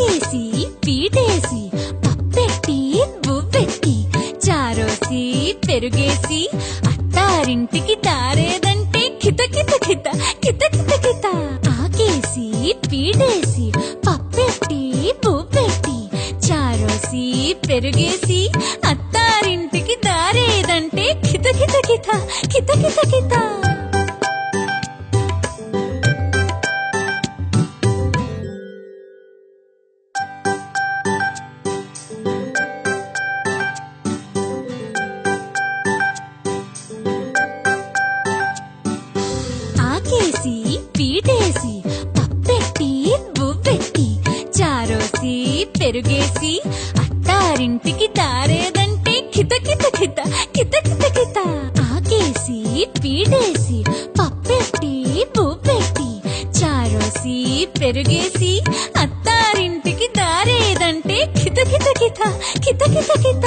ఆకేసి పీటేసి పప్పెట్టి బువ్వెట్టి చారోసి పెరుగేసి అత్తారింటికి దారేదంటే కిత కిత కిత కిత కిత కిత. ఆకేసి పీటేసి పప్పెట్టి బువ్వెట్టి చారోసి పెరుగేసి అత్తారింటికి దారేదంటే కిత కిత కిత కిత కిత కిత. ఆకేసి పీటేసి పప్పెట్టి బువ్వెట్టి చారోసి పెరుగేసి అత్తారింటికి దారేదంటే కిత కిత కిత కిత కిత కిత. ఆకేసి పీటేసి పప్పెట్టి బువ్వెట్టి చారోసి పెరుగేసి అత్తారింటికి దారేదంటే కిత కిత కిత కిత కిత కిత.